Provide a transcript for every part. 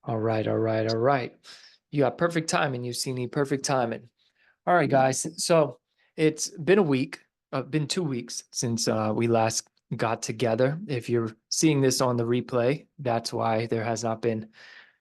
All right, all right, all right. You got perfect timing, Yusini, perfect timing. All right, guys. So it's been a week, been 2 weeks since we last got together. If you're seeing this on the replay, that's why there has not been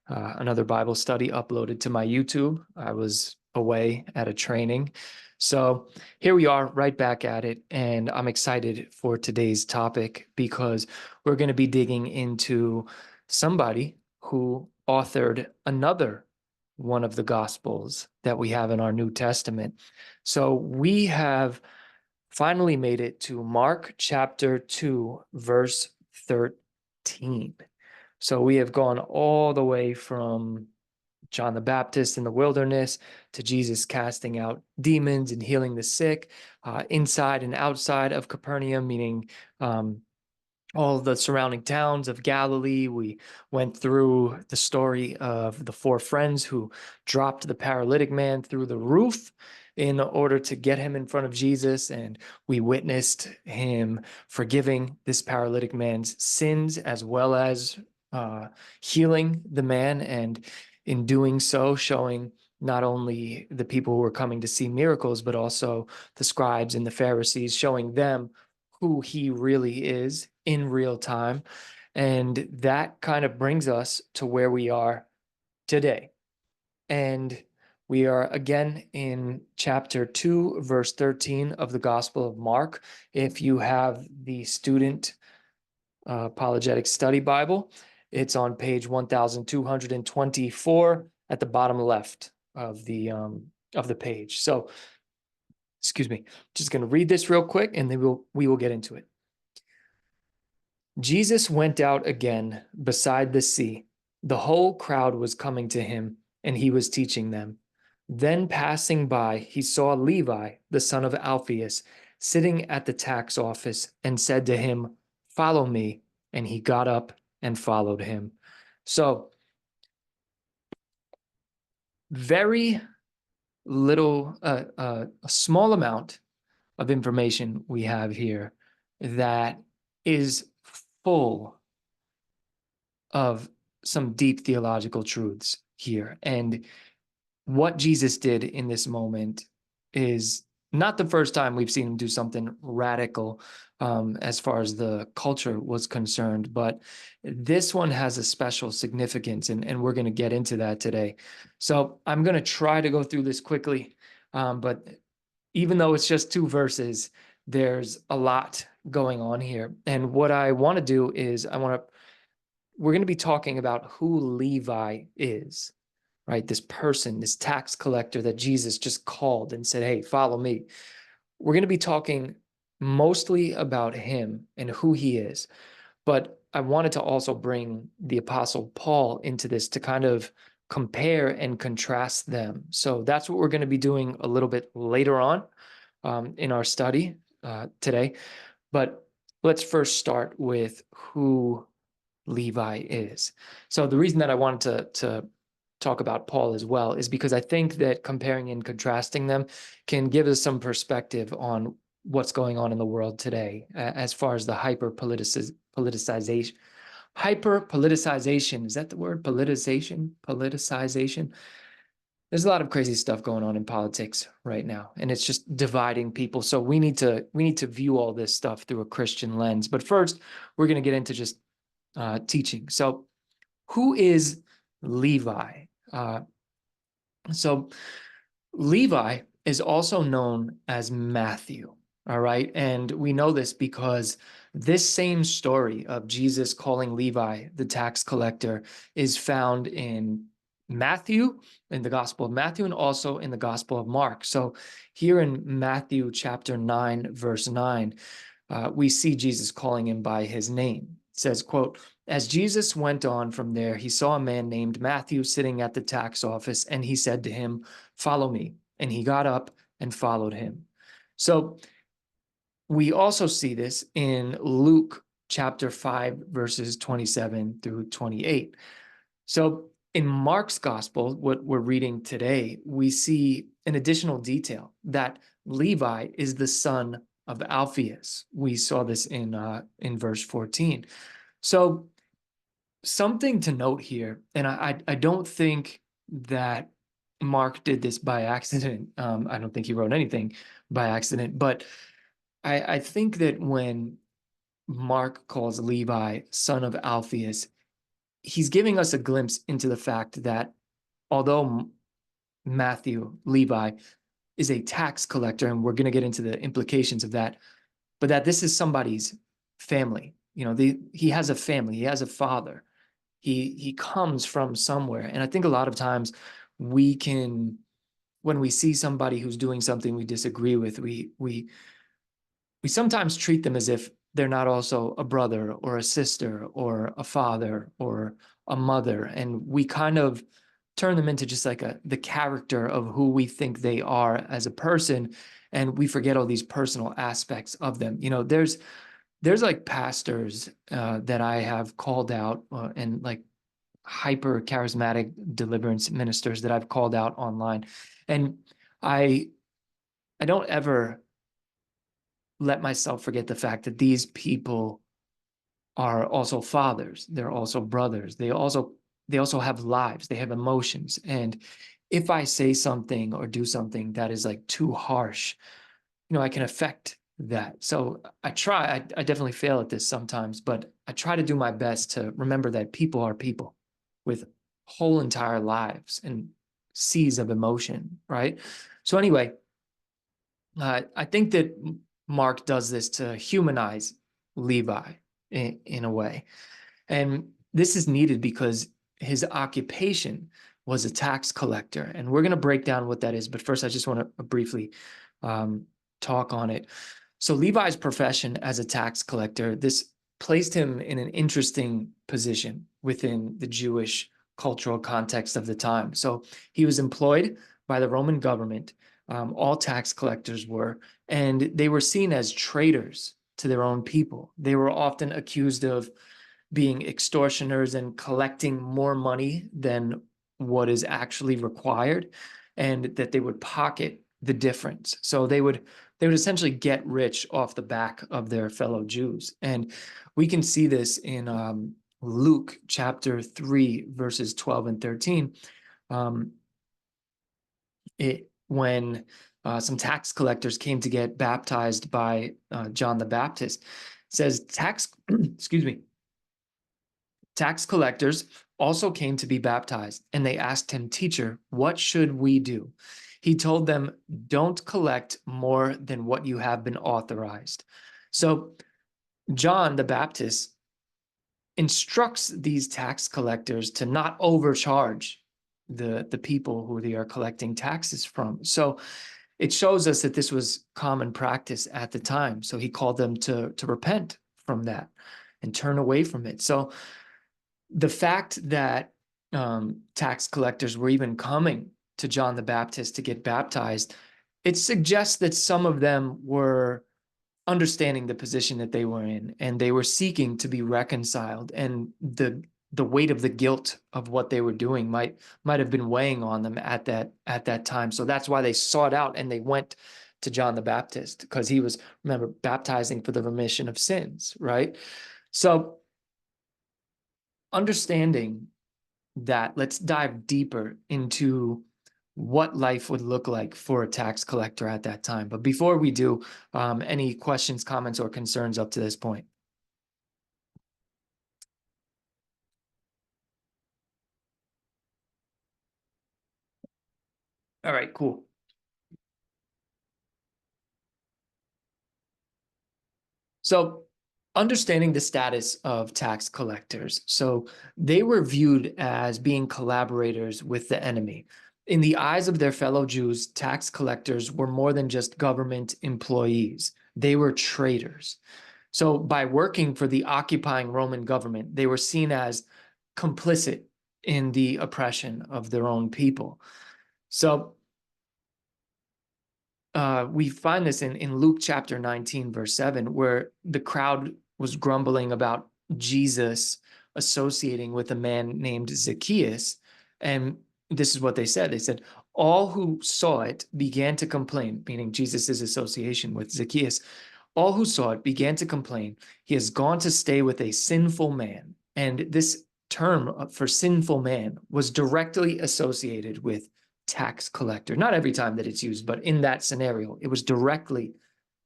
another Bible study uploaded to my YouTube. I was away at a training. So here we are, right back at it. And I'm excited for today's topic because we're going to be digging into somebody who authored another one of the Gospels that we have in our New Testament. So we have finally made it to Mark chapter 2, verse 13. So we have gone all the way from John the Baptist in the wilderness to Jesus casting out demons and healing the sick, inside and outside of Capernaum, meaning all the surrounding towns of Galilee. We went through the story of the four friends who dropped the paralytic man through the roof in order to get him in front of Jesus. And we witnessed him forgiving this paralytic man's sins as well as healing the man. And in doing so, showing not only the people who were coming to see miracles, but also the scribes and the Pharisees, showing them who he really is in real time. And that kind of brings us to where we are today. And we are again in chapter 2, verse 13 of the Gospel of Mark. If you have the student apologetic study Bible, it's on page 1224 at the bottom left of the page. So, excuse me, just going to read this real quick and then we will get into it. Jesus went out again beside the sea. The whole crowd was coming to him, and he was teaching them. Then passing by, he saw Levi, the son of Alphaeus, sitting at the tax office, and said to him, "Follow me." And he got up and followed him. So, very little, a small amount of information we have here that is full of some deep theological truths here. And what Jesus did in this moment is not the first time we've seen him do something radical as far as the culture was concerned, but this one has a special significance, and we're going to get into that today. So I'm going to try to go through this quickly, but even though it's just 2 verses, there's a lot going on here. And what I want to do is we're going to be talking about who Levi is, right? This person, this tax collector that Jesus just called and said, "Hey, follow me." We're going to be talking mostly about him and who he is. But I wanted to also bring the Apostle Paul into this to kind of compare and contrast them. So that's what we're going to be doing a little bit later on in our study today. But let's first start with who Levi is. So the reason that I wanted to talk about Paul as well is because I think that comparing and contrasting them can give us some perspective on what's going on in the world today as far as the hyper-politicization. Hyper-politicization, is that the word? Politicization? There's a lot of crazy stuff going on in politics right now, and it's just dividing people. So we need to view all this stuff through a Christian lens. But first, we're going to get into just teaching. So who is Levi? So Levi is also known as Matthew, all right? And we know this because this same story of Jesus calling Levi the tax collector is found in Matthew, in the Gospel of Matthew, and also in the Gospel of Mark. So here in Matthew chapter 9, verse 9, we see Jesus calling him by his name. It says, quote, "As Jesus went on from there, he saw a man named Matthew sitting at the tax office, and he said to him, 'Follow me.' And he got up and followed him." So we also see this in Luke chapter 5, verses 27 through 28. So in Mark's gospel, what we're reading today, we see an additional detail that Levi is the son of Alphaeus. We saw this in verse 14. So something to note here, and I don't think that Mark did this by accident. I don't think he wrote anything by accident, but I think that when Mark calls Levi son of Alphaeus, he's giving us a glimpse into the fact that although Matthew, Levi, is a tax collector, and we're going to get into the implications of that, but that this is somebody's family. You know, he has a family, he has a father. He comes from somewhere. And I think a lot of times we can, when we see somebody who's doing something we disagree with, we sometimes treat them as if they're not also a brother or a sister or a father or a mother. And we kind of turn them into just like the character of who we think they are as a person. And we forget all these personal aspects of them. You know, there's like pastors that I have called out and like hyper charismatic deliverance ministers that I've called out online. And I don't ever let myself forget the fact that these people are also fathers. They're also brothers. They also have lives. They have emotions. And if I say something or do something that is like too harsh, you know, I can affect that. So I try, I definitely fail at this sometimes, but I try to do my best to remember that people are people with whole entire lives and seas of emotion, right? So anyway, I think that Mark does this to humanize Levi in a way. And this is needed because his occupation was a tax collector. And we're going to break down what that is. But first, I just want to briefly talk on it. So Levi's profession as a tax collector, this placed him in an interesting position within the Jewish cultural context of the time. So he was employed by the Roman government. All tax collectors were, and they were seen as traitors to their own people. They were often accused of being extortioners and collecting more money than what is actually required, and that they would pocket the difference. So they would essentially get rich off the back of their fellow Jews. And we can see this in Luke chapter 3, verses 12 and 13. When some tax collectors came to get baptized by John the Baptist, it says excuse me, tax collectors also came to be baptized, and they asked him, "Teacher, what should we do?" He told them, "Don't collect more than what you have been authorized." So John the Baptist instructs these tax collectors to not overcharge the people who they are collecting taxes from. So it shows us that this was common practice at the time. So he called them to repent from that and turn away from it. So the fact that tax collectors were even coming to John the Baptist to get baptized, it suggests that some of them were understanding the position that they were in, and they were seeking to be reconciled, and the weight of the guilt of what they were doing might have been weighing on them at that time. So that's why they sought out and they went to John the Baptist, because he was, remember, baptizing for the remission of sins, right? So understanding that, let's dive deeper into what life would look like for a tax collector at that time. But before we do, any questions, comments, or concerns up to this point? All right, cool. So understanding the status of tax collectors. So they were viewed as being collaborators with the enemy. In the eyes of their fellow Jews, tax collectors were more than just government employees. They were traitors. So by working for the occupying Roman government, they were seen as complicit in the oppression of their own people. So we find this in Luke chapter 19, verse 7, where the crowd was grumbling about Jesus associating with a man named Zacchaeus. And this is what they said. They said, all who saw it began to complain, meaning Jesus's association with Zacchaeus. All who saw it began to complain, he has gone to stay with a sinful man. And this term for sinful man was directly associated with tax collector. Not every time that it's used, but in that scenario, it was directly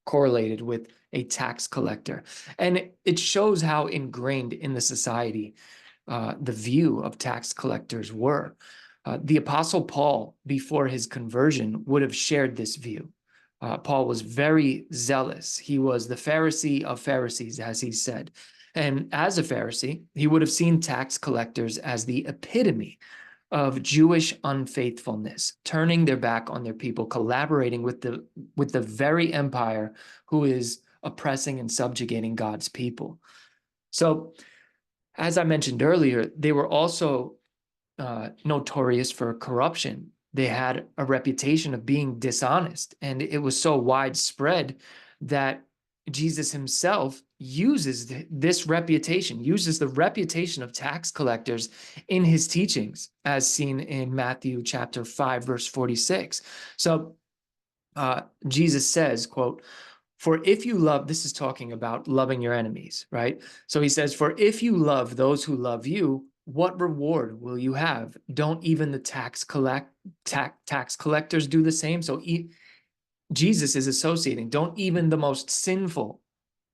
correlated with a tax collector. And it shows how ingrained in the society the view of tax collectors were. The Apostle Paul, before his conversion, would have shared this view. Paul was very zealous. He was the Pharisee of Pharisees, as he said. And as a Pharisee, he would have seen tax collectors as the epitome of Jewish unfaithfulness, turning their back on their people, collaborating with the very empire who is oppressing and subjugating God's people. So, as I mentioned earlier, they were also notorious for corruption. They had a reputation of being dishonest, and it was so widespread that Jesus himself uses this reputation, uses the reputation of tax collectors in his teachings, as seen in Matthew chapter 5, verse 46. So Jesus says, quote, "For if you love," this is talking about loving your enemies, right? So he says, "For if you love those who love you, what reward will you have? Don't even the tax collectors do the same?" So Jesus is associating, don't even the most sinful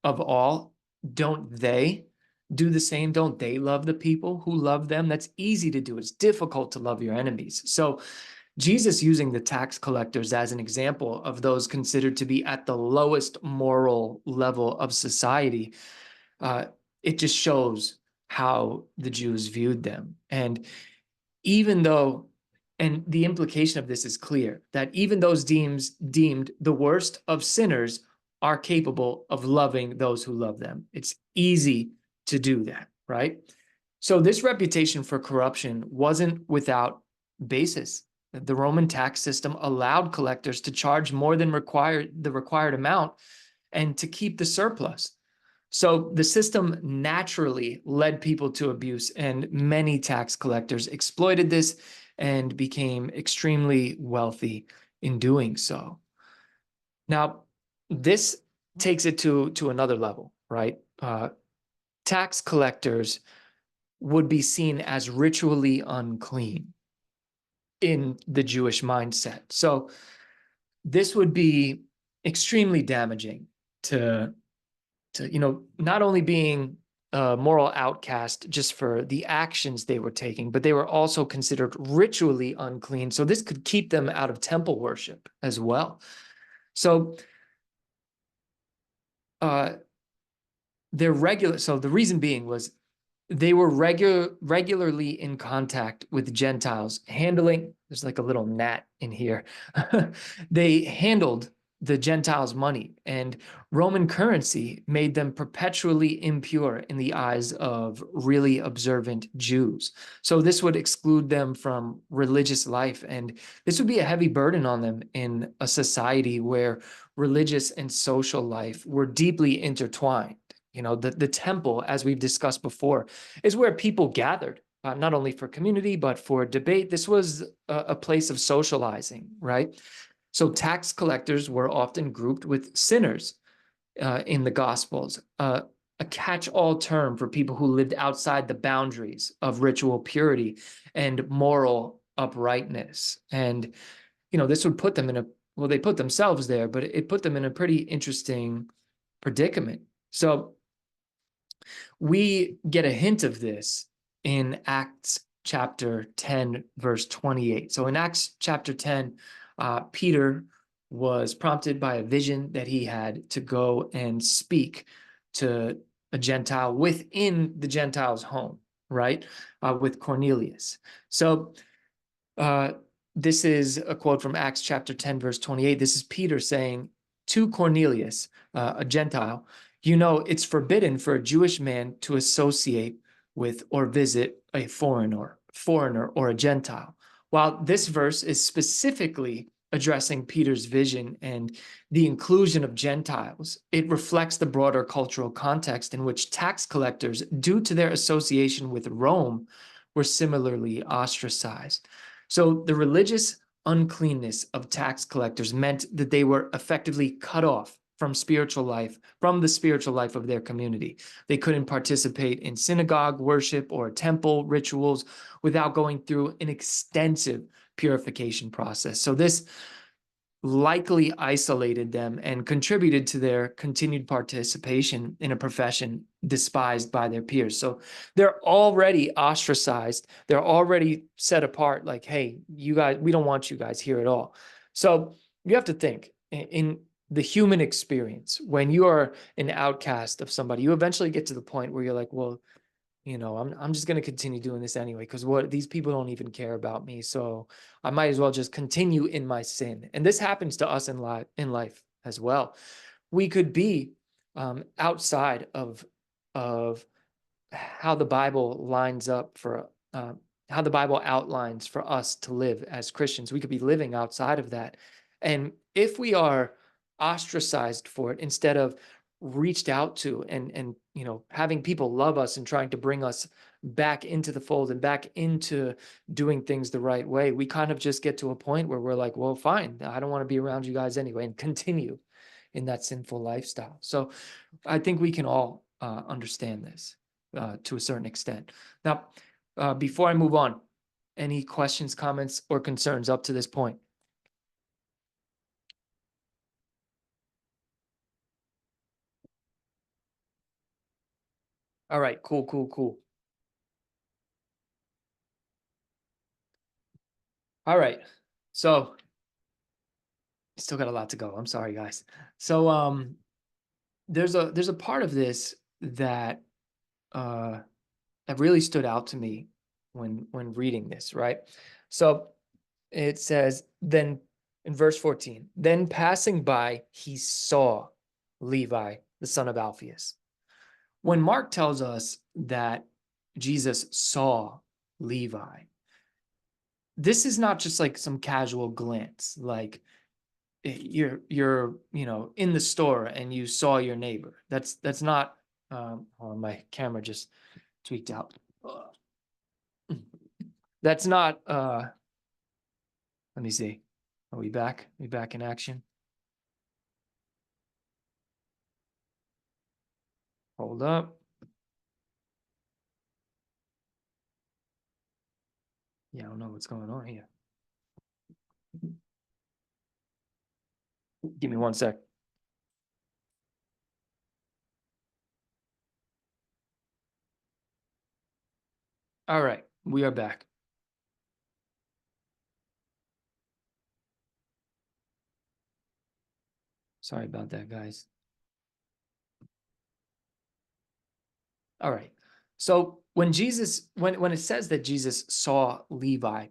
of all, don't they do the same? Don't they love the people who love them? That's easy to do. It's difficult to love your enemies. So Jesus using the tax collectors as an example of those considered to be at the lowest moral level of society, it just shows how the Jews viewed them. And even though, and the implication of this is clear, that even those deemed the worst of sinners are capable of loving those who love them. It's easy to do that, right? So this reputation for corruption wasn't without basis. The Roman tax system allowed collectors to charge more than the required amount and to keep the surplus. So the system naturally led people to abuse, and many tax collectors exploited this and became extremely wealthy in doing so. Now, this takes it to another level, right? Tax collectors would be seen as ritually unclean in the Jewish mindset. So this would be extremely damaging to not only being a moral outcast just for the actions they were taking, but they were also considered ritually unclean. So this could keep them out of temple worship as well. So so the reason being was they were regularly in contact with Gentiles, there's like a little gnat in here. They handled the Gentiles' money, and Roman currency made them perpetually impure in the eyes of really observant Jews. So this would exclude them from religious life, and this would be a heavy burden on them in a society where religious and social life were deeply intertwined. The temple, as we've discussed before, is where people gathered, not only for community, but for debate. This was a place of socializing, right? So tax collectors were often grouped with sinners in the Gospels, a catch-all term for people who lived outside the boundaries of ritual purity and moral uprightness. And, this would put them they put themselves there, but it put them in a pretty interesting predicament. So we get a hint of this in Acts chapter 10, verse 28. So in Acts chapter 10, Peter was prompted by a vision that he had to go and speak to a Gentile within the Gentile's home, right? With Cornelius. So this is a quote from Acts chapter 10, verse 28. This is Peter saying to Cornelius, a Gentile, it's forbidden for a Jewish man to associate with or visit a foreigner or a Gentile. While this verse is specifically addressing Peter's vision and the inclusion of Gentiles, it reflects the broader cultural context in which tax collectors, due to their association with Rome, were similarly ostracized. So the religious uncleanness of tax collectors meant that they were effectively cut off from the spiritual life of their community. They couldn't participate in synagogue worship or temple rituals without going through an extensive purification process. So this likely isolated them and contributed to their continued participation in a profession despised by their peers. So they're already ostracized. They're already set apart, like, hey, you guys, we don't want you guys here at all. So you have to think in the human experience, when you are an outcast of somebody, you eventually get to the point where you're like, well, I'm just going to continue doing this anyway, because these people don't even care about me. So I might as well just continue in my sin. And this happens to us in life as well. We could be outside of how the Bible lines up for how the Bible outlines for us to live as Christians. We could be living outside of that. And if we are ostracized for it instead of reached out to and having people love us and trying to bring us back into the fold and back into doing things the right way, we kind of just get to a point where we're like, well, fine, I don't want to be around you guys anyway, and continue in that sinful lifestyle. So I think we can all understand this to a certain extent. Now, before I move on, any questions, comments, or concerns up to this point? All right, cool. All right, so still got a lot to go. I'm sorry, guys. So there's a part of this that that really stood out to me when reading this, right? So it says, then in verse 14, then passing by, he saw Levi, the son of Alphaeus. When Mark tells us that Jesus saw Levi, this is not just like some casual glance, like you're in the store and you saw your neighbor. That's not my camera just tweaked out. That's not let me see. Are we back? We back in action? Hold up. Yeah, I don't know what's going on here. Give me one sec. All right, we are back. Sorry about that, guys. All right. So when it says that Jesus saw Levi,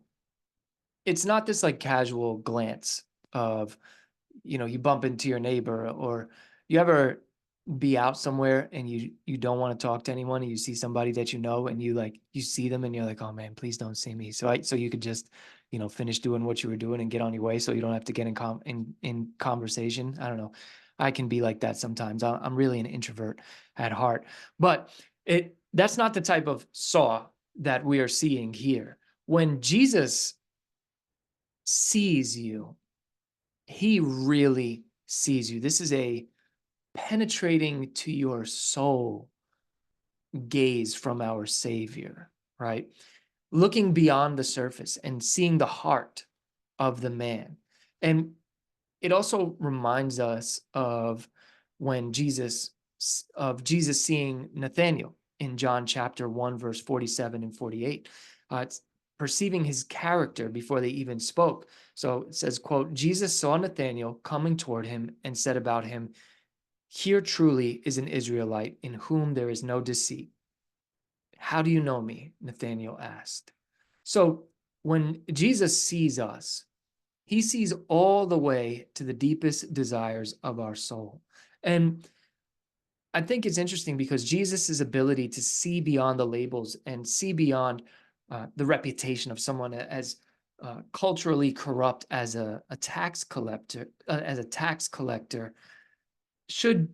it's not this like casual glance of, you bump into your neighbor, or you ever be out somewhere and you don't want to talk to anyone, and you see somebody that and you see them and you're like, oh man, please don't see me. So you could just, finish doing what you were doing and get on your way, so you don't have to get in conversation. I don't know. I can be like that sometimes. I'm really an introvert at heart, but that's not the type of saw that we are seeing here. When Jesus sees you, he really sees you. This is a penetrating to your soul gaze from our Savior, right? Looking beyond the surface and seeing the heart of the man. And it also reminds us of Jesus seeing Nathanael in John chapter 1, verse 47 and 48. It's perceiving his character before they even spoke. So it says, quote, Jesus saw Nathanael coming toward him and said about him, here truly is an Israelite in whom there is no deceit. How do you know me? Nathanael asked. So when Jesus sees us, he sees all the way to the deepest desires of our soul. And I think it's interesting because Jesus's ability to see beyond the labels and see beyond the reputation of someone as culturally corrupt as a tax collector, should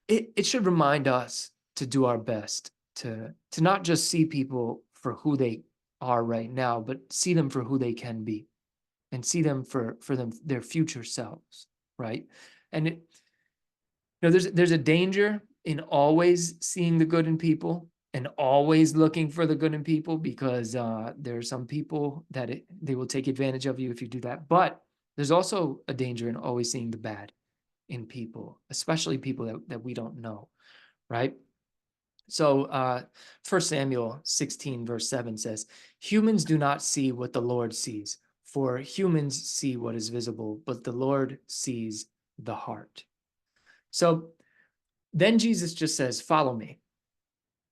it should remind us to do our best to not just see people for who they are right now, but see them for who they can be, and see them for their future selves. right? And there's a danger in always seeing the good in people and always looking for the good in people, because there are some people that they will take advantage of you if you do that. But there's also a danger in always seeing the bad in people, especially people that we don't know, right? So 1 Samuel 16 verse 7 says, humans do not see what the Lord sees, for humans see what is visible, but the Lord sees the heart. So then Jesus just says, follow me.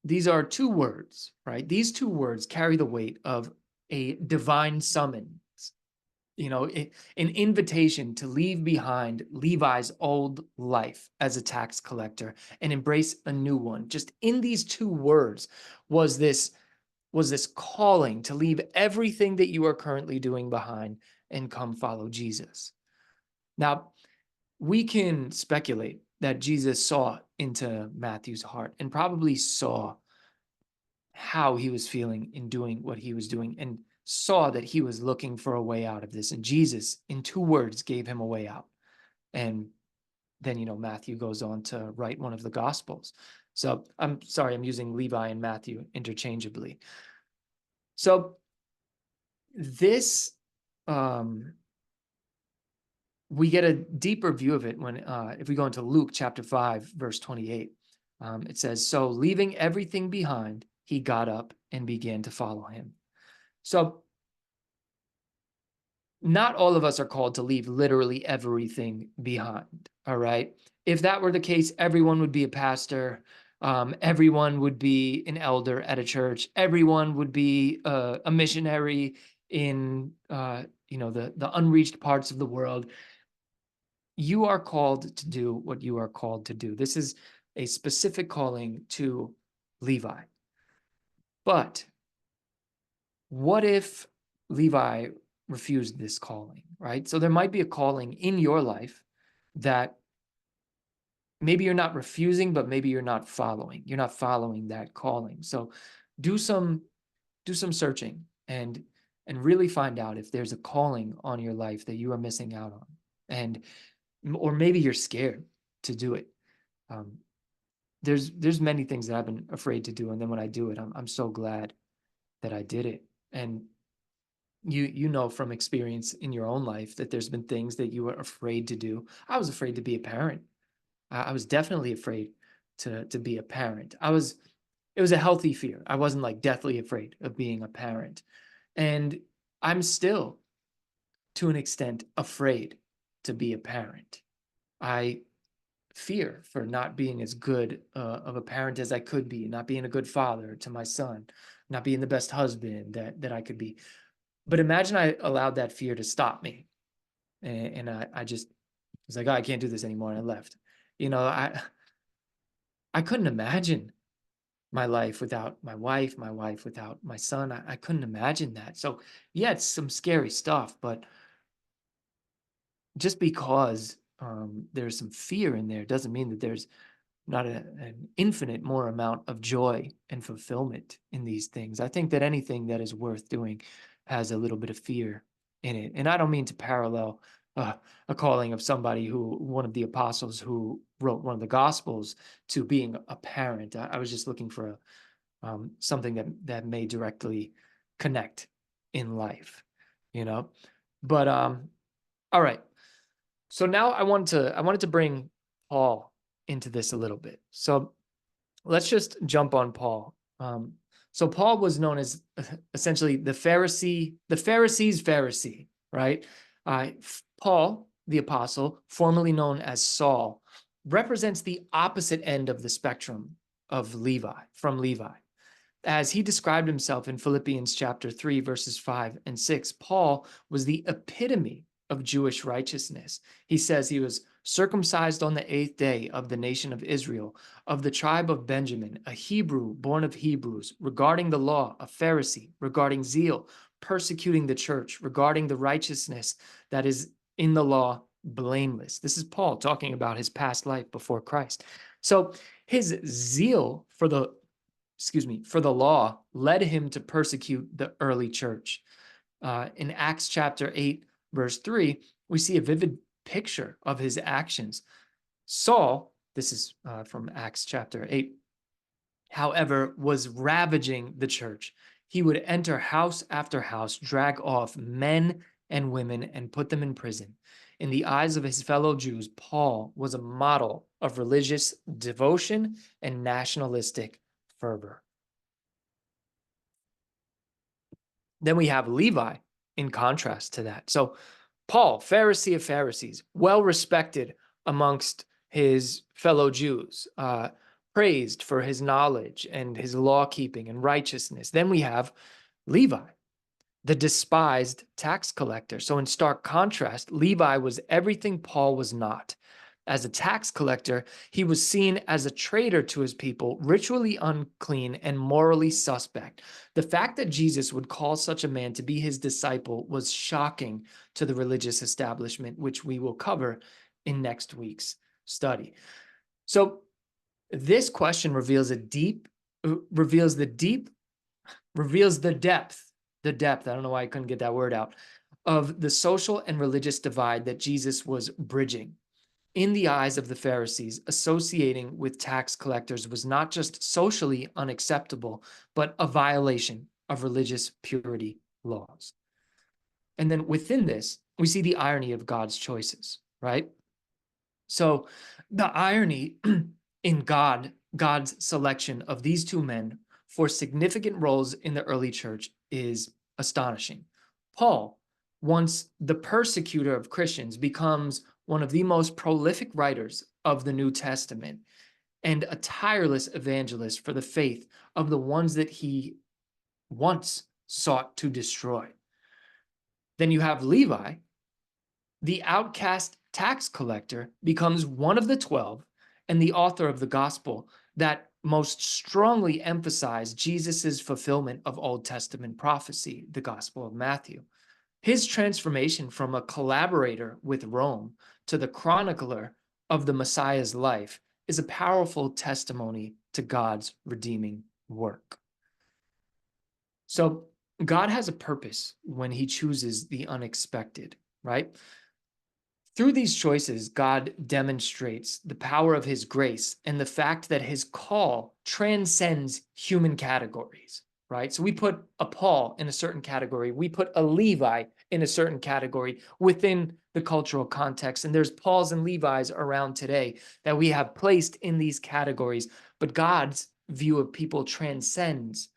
These are two words, right? These two words carry the weight of a divine summons, an invitation to leave behind Levi's old life as a tax collector and embrace a new one. Just in these two words was this calling to leave everything that you are currently doing behind and come follow Jesus. Now, we can speculate that Jesus saw into Matthew's heart and probably saw how he was feeling in doing what he was doing, and saw that he was looking for a way out of this. And Jesus, in two words, gave him a way out. And then, Matthew goes on to write one of the Gospels. So I'm sorry, I'm using Levi and Matthew interchangeably. So this, we get a deeper view of it when, if we go into Luke chapter 5, verse 28, it says, so leaving everything behind, he got up and began to follow him. So not all of us are called to leave literally everything behind, all right? If that were the case, everyone would be a pastor. Everyone would be an elder at a church. Everyone would be a missionary in, the unreached parts of the world. You are called to do what you are called to do. This is a specific calling to Levi. But what if Levi refused this calling, right? So there might be a calling in your life that maybe you're not refusing, but maybe you're not following. You're not following that calling. So do some searching and really find out if there's a calling on your life that you are missing out on, or maybe you're scared to do it. There's many things that I've been afraid to do, and then when I do it, I'm so glad that I did it. And you know from experience in your own life that there's been things that you were afraid to do. I was afraid to be a parent. I was definitely afraid to be a parent. It was a healthy fear. I wasn't like deathly afraid of being a parent. And I'm still, to an extent, afraid to be a parent. I fear for not being as good of a parent as I could be, not being a good father to my son, not being the best husband that I could be. But imagine I allowed that fear to stop me. And I just was like, oh, I can't do this anymore. And I left. I couldn't imagine my life without my wife without my son. I couldn't imagine that. So yeah, it's some scary stuff, but just because there's some fear in there doesn't mean that there's not an infinite more amount of joy and fulfillment in these things. I think that anything that is worth doing has a little bit of fear in it. And I don't mean to parallel a calling of somebody one of the apostles who wrote one of the Gospels, to being a parent. I was just looking for something that may directly connect in life, But all right. So now I wanted to bring Paul into this a little bit. So let's just jump on Paul. So Paul was known as essentially the Pharisee's Pharisee, right? Paul, the apostle, formerly known as Saul, represents the opposite end of the spectrum of from Levi. As he described himself in Philippians chapter 3, verses 5 and 6, Paul was the epitome of Jewish righteousness. He says he was circumcised on the 8th day of the nation of Israel, of the tribe of Benjamin, a Hebrew born of Hebrews, regarding the law, a Pharisee, regarding zeal, persecuting the church, regarding the righteousness that is in the law, blameless. This is Paul talking about his past life before Christ. So his zeal for the law led him to persecute the early church. In Acts chapter 8, verse 3, we see a vivid picture of his actions. Saul, this is from Acts chapter 8, however, was ravaging the church. He would enter house after house, drag off men and women, and put them in prison. In the eyes of his fellow Jews, Paul was a model of religious devotion and nationalistic fervor. Then we have Levi in contrast to that. So Paul, Pharisee of Pharisees, well respected amongst his fellow Jews, praised for his knowledge and his law keeping and righteousness. Then we have Levi, the despised tax collector. So in stark contrast, Levi was everything Paul was not. As a tax collector, he was seen as a traitor to his people, ritually unclean and morally suspect. The fact that Jesus would call such a man to be his disciple was shocking to the religious establishment, which we will cover in next week's study. So this question reveals the depth, I don't know why I couldn't get that word out, of the social and religious divide that Jesus was bridging. In the eyes of the Pharisees, associating with tax collectors was not just socially unacceptable, but a violation of religious purity laws. And then within this, we see the irony of God's choices, right? So the irony in God's selection of these two men for significant roles in the early church is astonishing. Paul, once the persecutor of Christians, becomes one of the most prolific writers of the New Testament and a tireless evangelist for the faith of the ones that he once sought to destroy. Then you have Levi, the outcast tax collector, becomes one of the 12 and the author of the gospel that most strongly emphasized Jesus's fulfillment of Old Testament prophecy, the Gospel of Matthew. His transformation from a collaborator with Rome to the chronicler of the Messiah's life is a powerful testimony to God's redeeming work. So God has a purpose when he chooses the unexpected, right? Through these choices, God demonstrates the power of his grace and the fact that his call transcends human categories, right? So we put a Paul in a certain category. We put a Levi in a certain category within the cultural context. And there's Pauls and Levis around today that we have placed in these categories. But God's view of people transcends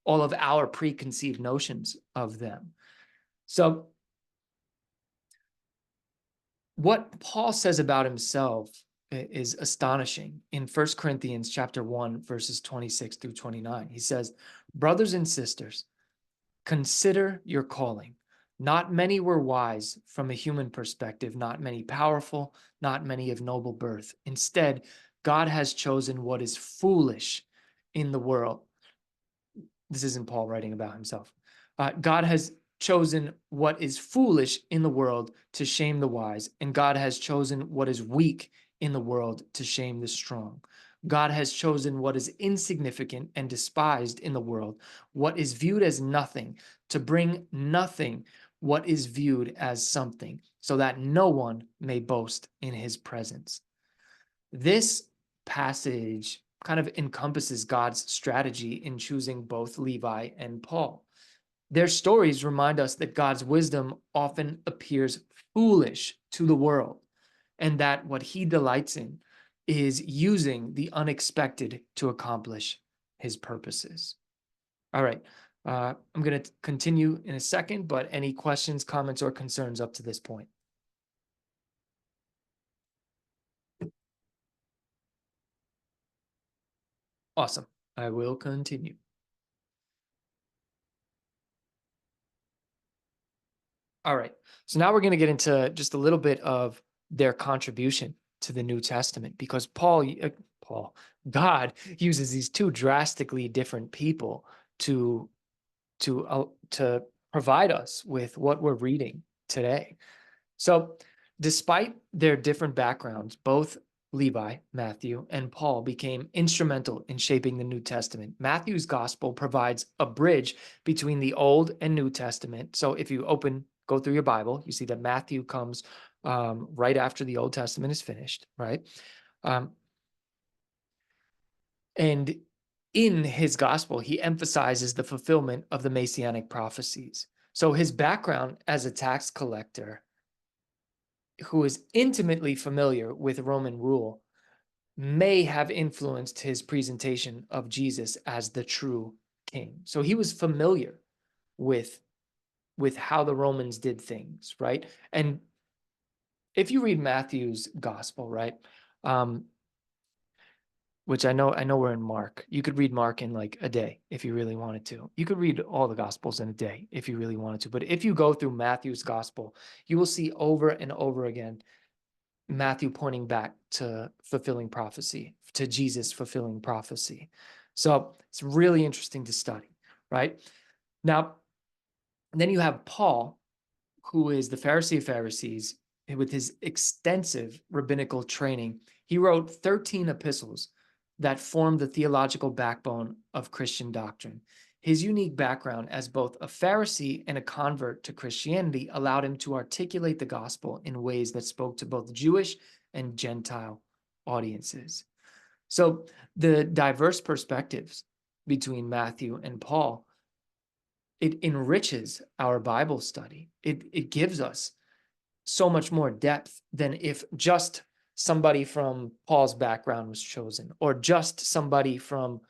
all of our preconceived notions of them. So what Paul says about himself is astonishing. In 1 Corinthians chapter 1, verses 26 through 29, he says, "Brothers and sisters, consider your calling. Not many were wise from a human perspective, not many powerful, not many of noble birth. Instead, God has chosen what is foolish in the world." This isn't Paul writing about himself. God has chosen what is foolish in the world to shame the wise, and God has chosen what is weak in the world to shame the strong. God has chosen what is insignificant and despised in the world, what is viewed as nothing, to bring nothing what is viewed as something, so that no one may boast in his presence. This passage kind of encompasses God's strategy in choosing both Levi and Paul. Their stories remind us that God's wisdom often appears foolish to the world, and that what he delights in is using the unexpected to accomplish his purposes. All right, I'm going to continue in a second, but any questions, comments, or concerns up to this point? Awesome. I will continue. All right. So now we're going to get into just a little bit of their contribution to the New Testament, because God uses these two drastically different people to provide us with what we're reading today. So despite their different backgrounds, both Levi, Matthew, and Paul became instrumental in shaping the New Testament. Matthew's gospel provides a bridge between the Old and New Testament. So if you go through your Bible, you see that Matthew comes right after the Old Testament is finished, right? And in his gospel, he emphasizes the fulfillment of the messianic prophecies. So his background as a tax collector, who is intimately familiar with Roman rule, may have influenced his presentation of Jesus as the true king. So he was familiar with how the Romans did things, right? And if you read Matthew's gospel, right, which I know we're in Mark. You could read Mark in like a day if you really wanted to. You could read all the gospels in a day if you really wanted to. But if you go through Matthew's gospel, you will see over and over again Matthew pointing back to fulfilling prophecy, to Jesus fulfilling prophecy. So it's really interesting to study, right? Now, then you have Paul, who is the Pharisee of Pharisees, with his extensive rabbinical training. He wrote 13 epistles that form the theological backbone of Christian doctrine. His unique background as both a Pharisee and a convert to Christianity allowed him to articulate the gospel in ways that spoke to both Jewish and Gentile audiences. So the diverse perspectives between Matthew and Paul, it enriches our Bible study. It gives us so much more depth than if just somebody from Paul's background was chosen or just somebody from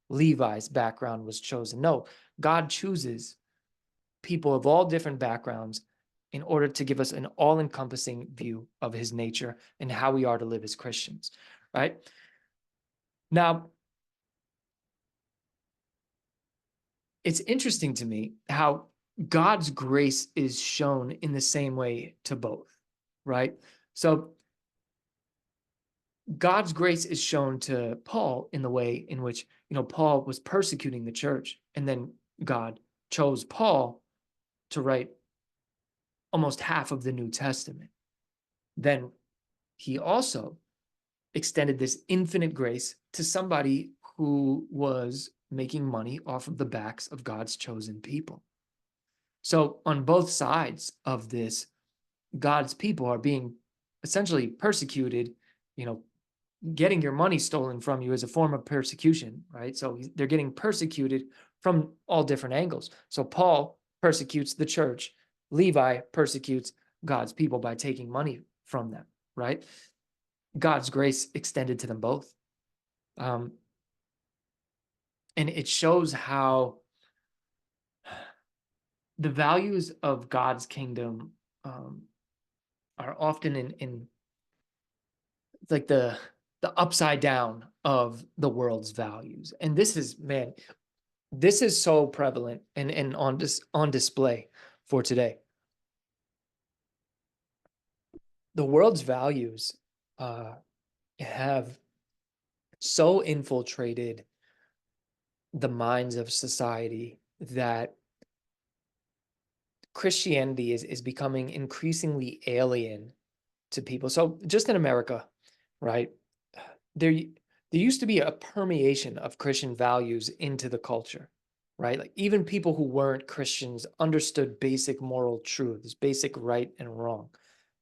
Levi's background was chosen. No, God chooses people of all different backgrounds in order to give us an all-encompassing view of his nature and how we are to live as Christians, right? Now, it's interesting to me how God's grace is shown in the same way to both, right? So God's grace is shown to Paul in the way in which, Paul was persecuting the church, and then God chose Paul to write almost half of the New Testament. Then he also extended this infinite grace to somebody who was making money off of the backs of God's chosen people. So on both sides of this, God's people are being essentially persecuted, getting your money stolen from you is a form of persecution, right? So they're getting persecuted from all different angles. So Paul persecutes the church. Levi persecutes God's people by taking money from them, right? God's grace extended to them both. And it shows how the values of God's kingdom are often in like the upside down of the world's values. And this is, man, this is so prevalent and on display for today. The world's values have so infiltrated the minds of society that Christianity is becoming increasingly alien to people. So just in America, right, there used to be a permeation of Christian values into the culture, right? Like even people who weren't Christians understood basic moral truths, basic right and wrong.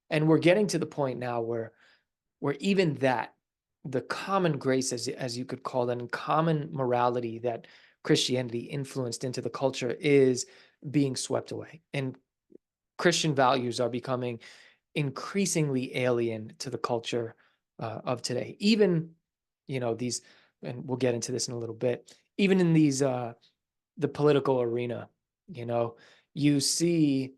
And we're getting to the point now where even that, the common grace, as you could call it, and common morality that Christianity influenced into the culture is being swept away. And Christian values are becoming increasingly alien to the culture of today. Even, these, and we'll get into this in a little bit, even in these, the political arena, you see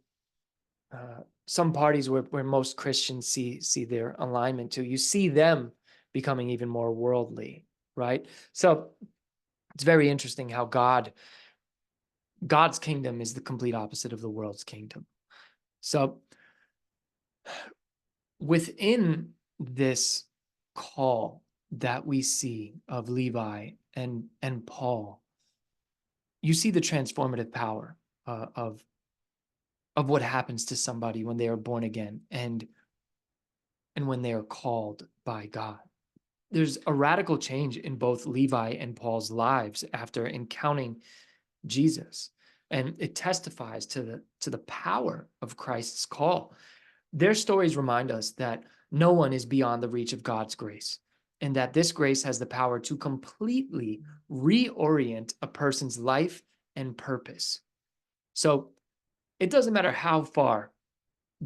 some parties where most Christians see their alignment to, you see them becoming even more worldly, right? So it's very interesting how God's kingdom is the complete opposite of the world's kingdom. So within this call that we see of Levi and Paul, you see the transformative power of what happens to somebody when they are born again and when they are called by God. There's a radical change in both Levi and Paul's lives after encountering Jesus, and it testifies to the power of Christ's call. Their stories remind us that no one is beyond the reach of God's grace, and that this grace has the power to completely reorient a person's life and purpose. So it doesn't matter how far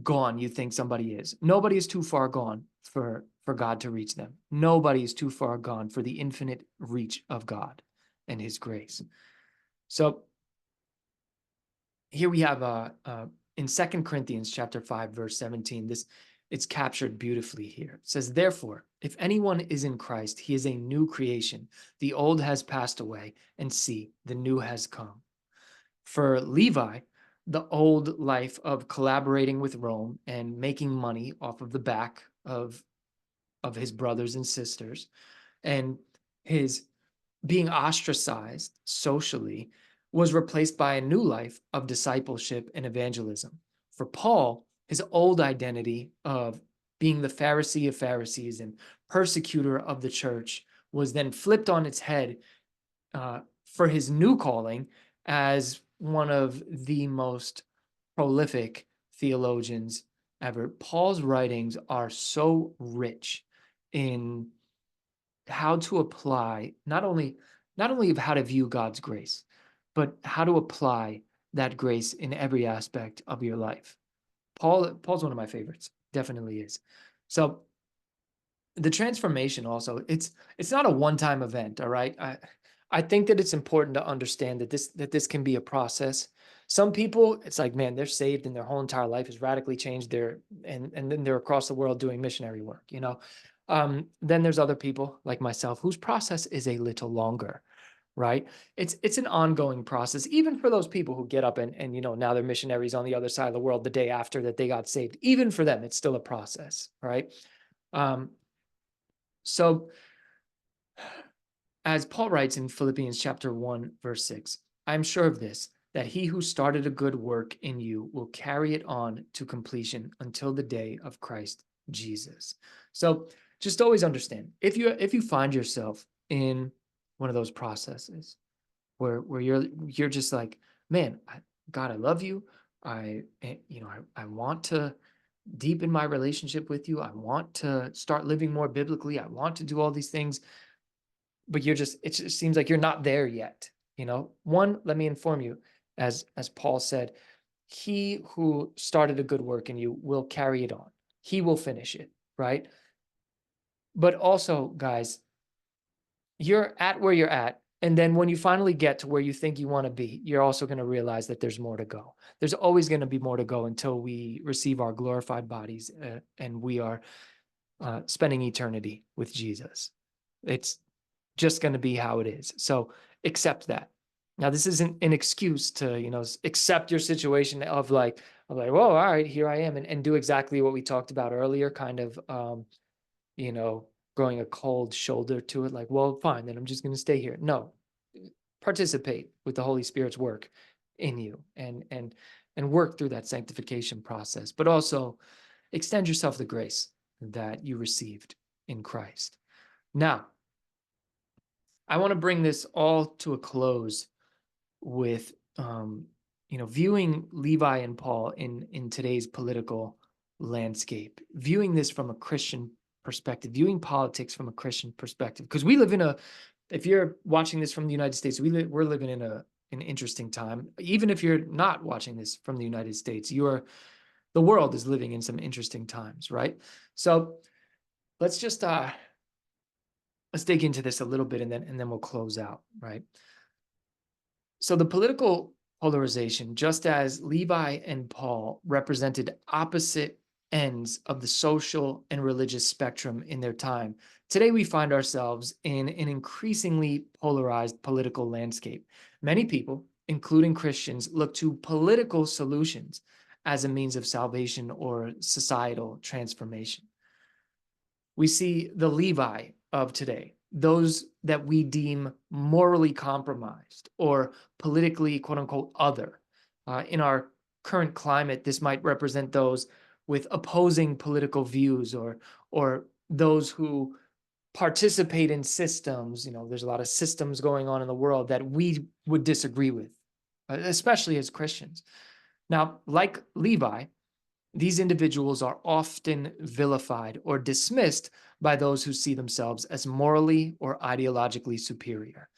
gone you think somebody is. Nobody is too far gone for God to reach them. Nobody is too far gone for the infinite reach of God and his grace. So here we have in 2 Corinthians chapter 5, verse 17, it's captured beautifully here. It says, therefore, if anyone is in Christ, he is a new creation. The old has passed away, and see, the new has come. For Levi, the old life of collaborating with Rome and making money off of the back of his brothers and sisters, and his being ostracized socially, was replaced by a new life of discipleship and evangelism. For Paul, his old identity of being the Pharisee of Pharisees and persecutor of the church was then flipped on its head for his new calling as one of the most prolific theologians ever. Paul's writings are so rich in how to apply not only of how to view God's grace, but how to apply that grace in every aspect of your life. Paul's one of my favorites, definitely is. So the transformation also, it's not a one-time event, all right? I think that it's important to understand that this can be a process. Some people, it's like, man, they're saved and their whole entire life has radically changed, and then they're across the world doing missionary work, you know? Then there's other people like myself whose process is a little longer, right? It's an ongoing process, even for those people who get up and you know, now they're missionaries on the other side of the world the day after that they got saved. Even for them, it's still a process, right? So as Paul writes in Philippians chapter 1, verse 6, I'm sure of this, that he who started a good work in you will carry it on to completion until the day of Christ Jesus. So just always understand, if you find yourself in one of those processes where you're just like, man, God, I love you. I want to deepen my relationship with you. I want to start living more biblically. I want to do all these things, but it just seems like you're not there yet. You know, one, let me inform you, as Paul said, he who started a good work in you will carry it on. He will finish it, right? But also, guys, you're at where you're at. And then when you finally get to where you think you want to be, you're also going to realize that there's more to go. There's always going to be more to go until we receive our glorified bodies and we are spending eternity with Jesus. It's just going to be how it is. So accept that. Now, this isn't an excuse to, you know, accept your situation of like, well, all right, here I am, and do exactly what we talked about earlier, kind of, you know, growing a cold shoulder to it, like, well, fine, then I'm just going to stay here. No, participate with the Holy Spirit's work in you and work through that sanctification process, but also extend yourself the grace that you received in Christ. Now, I want to bring this all to a close with, you know, viewing Levi and Paul in today's political landscape, viewing this from a Christian perspective, viewing politics from a Christian perspective, because we live in if you're watching this from the United States, we're living in an interesting time. Even if you're not watching this from the United States, the world is living in some interesting times, right? So let's just let's dig into this a little bit and then we'll close out, right? So the political polarization, just as Levi and Paul represented opposite ends of the social and religious spectrum in their time, today we find ourselves in an increasingly polarized political landscape. Many people, including Christians, look to political solutions as a means of salvation or societal transformation. We see the Levi of today, those that we deem morally compromised or politically, quote unquote, other. In our current climate, this might represent those with opposing political views or those who participate in systems. You know, there's a lot of systems going on in the world that we would disagree with, especially as Christians. Now, like Levi, these individuals are often vilified or dismissed by those who see themselves as morally or ideologically superior.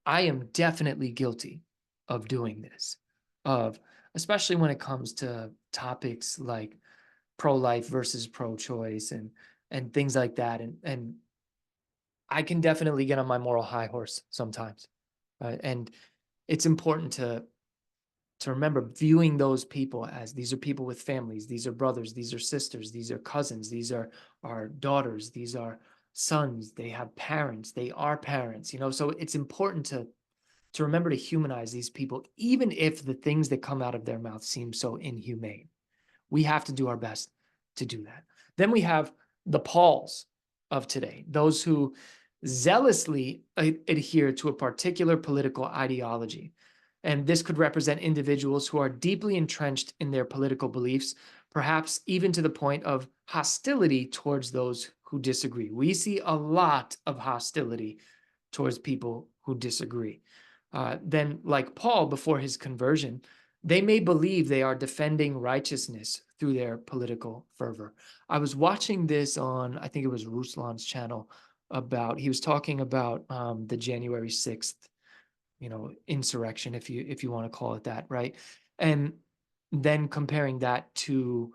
I am definitely guilty of doing this, of especially when it comes to topics like pro-life versus pro-choice and things like that. And I can definitely get on my moral high horse sometimes. And it's important to remember viewing those people as these are people with families, these are brothers, these are sisters, these are cousins, these are daughters, these are sons, they have parents, they are parents, so it's important to remember to humanize these people, even if the things that come out of their mouth seem so inhumane. We have to do our best to do that. Then we have the Pauls of today, those who zealously adhere to a particular political ideology. And this could represent individuals who are deeply entrenched in their political beliefs, perhaps even to the point of hostility towards those who disagree. We see a lot of hostility towards people who disagree. Then, like Paul before his conversion, they may believe they are defending righteousness through their political fervor. I was watching this on, I think it was Ruslan's channel, he was talking about the January 6th, insurrection, if you want to call it that, right? And then comparing that to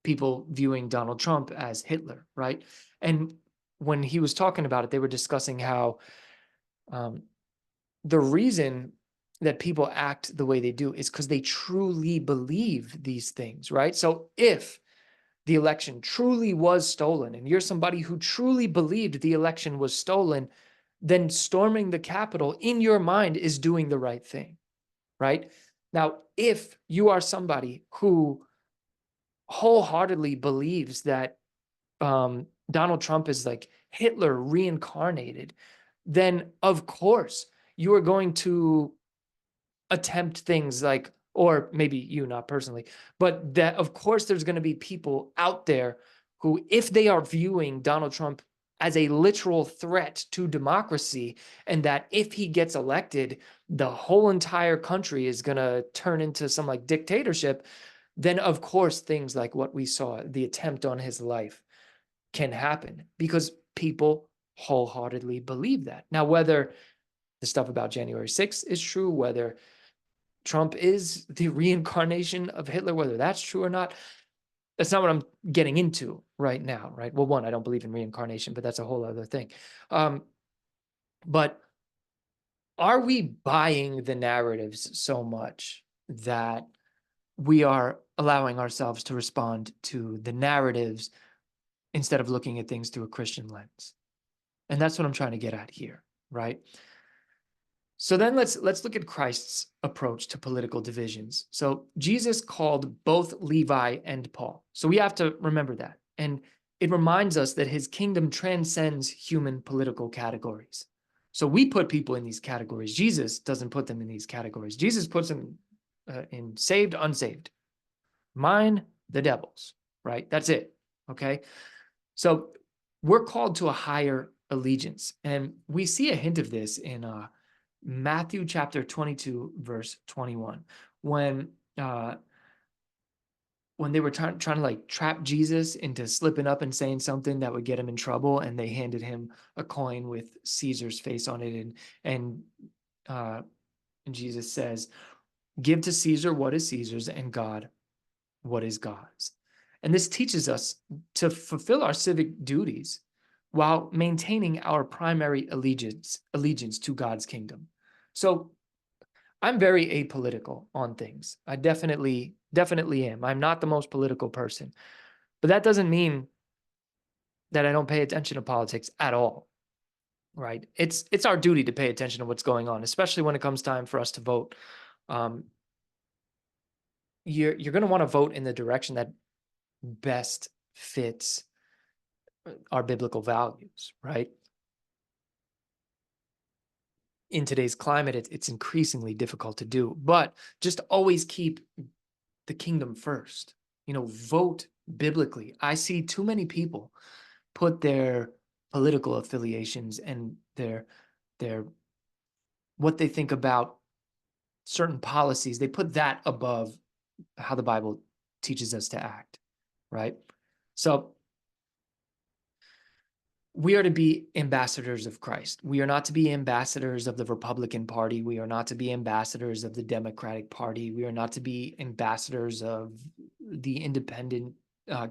people viewing Donald Trump as Hitler, right? And when he was talking about it, they were discussing how the reason that people act the way they do is because they truly believe these things, right? So if the election truly was stolen and you're somebody who truly believed the election was stolen, then storming the Capitol in your mind is doing the right thing, right? Now, if you are somebody who wholeheartedly believes that Donald Trump is like Hitler reincarnated, then of course you are going to attempt things like, or maybe you, not personally, but that of course there's going to be people out there who, if they are viewing Donald Trump as a literal threat to democracy, and that if he gets elected, the whole entire country is going to turn into some like dictatorship, then of course things like what we saw, the attempt on his life, can happen because people wholeheartedly believe that. Now, whether the stuff about January 6th is true, whether Trump is the reincarnation of Hitler, whether that's true or not, that's not what I'm getting into right now, right? Well, one, I don't believe in reincarnation, but that's a whole other thing. But are we buying the narratives so much that we are allowing ourselves to respond to the narratives instead of looking at things through a Christian lens? And that's what I'm trying to get at here, right? So then let's look at Christ's approach to political divisions. So Jesus called both Levi and Paul. So we have to remember that. And it reminds us that his kingdom transcends human political categories. So we put people in these categories. Jesus doesn't put them in these categories. Jesus puts them in saved, unsaved. Mine, the devil's, right? That's it. Okay. So we're called to a higher allegiance. And we see a hint of this in Matthew chapter 22, verse 21, when they were trying to like trap Jesus into slipping up and saying something that would get him in trouble, and they handed him a coin with Caesar's face on it, and Jesus says, "Give to Caesar what is Caesar's, and God what is God's." And this teaches us to fulfill our civic duties while maintaining our primary allegiance to God's kingdom. So I'm very apolitical on things. I definitely am. I'm not the most political person, but that doesn't mean that I don't pay attention to politics at all, right? It's our duty to pay attention to what's going on, especially when it comes time for us to vote. You're going to want to vote in the direction that best fits our biblical values, right? In today's climate, it's increasingly difficult to do, but just always keep the kingdom first. Vote biblically. I see too many people put their political affiliations and their what they think about certain policies, they put that above how the Bible teaches us to act, right? So we are to be ambassadors of Christ. We are not to be ambassadors of the Republican Party. We are not to be ambassadors of the Democratic Party. We are not to be ambassadors of the independent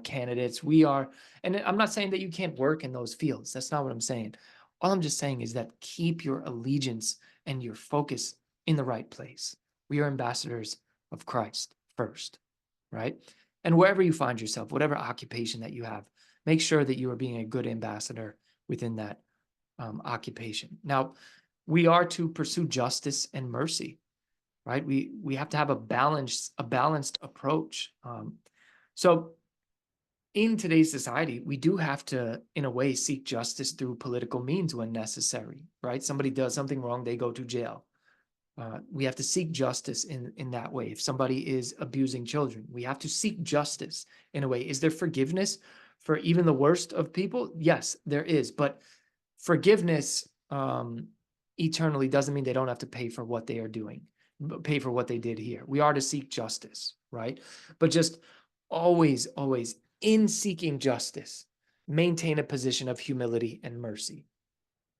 candidates. We are, and I'm not saying that you can't work in those fields. That's not what I'm saying. All I'm just saying is that keep your allegiance and your focus in the right place. We are ambassadors of Christ first, right? And wherever you find yourself, whatever occupation that you have, make sure that you are being a good ambassador within that occupation. Now, we are to pursue justice and mercy, right? We have to have a balanced approach. So in today's society, we do have to, in a way, seek justice through political means when necessary, right? Somebody does something wrong, they go to jail. We have to seek justice in that way. If somebody is abusing children, we have to seek justice in a way. Is there forgiveness for even the worst of people? Yes, there is. But forgiveness eternally doesn't mean they don't have to pay for what they are doing, pay for what they did here. We are to seek justice, right? But just always, always in seeking justice, maintain a position of humility and mercy,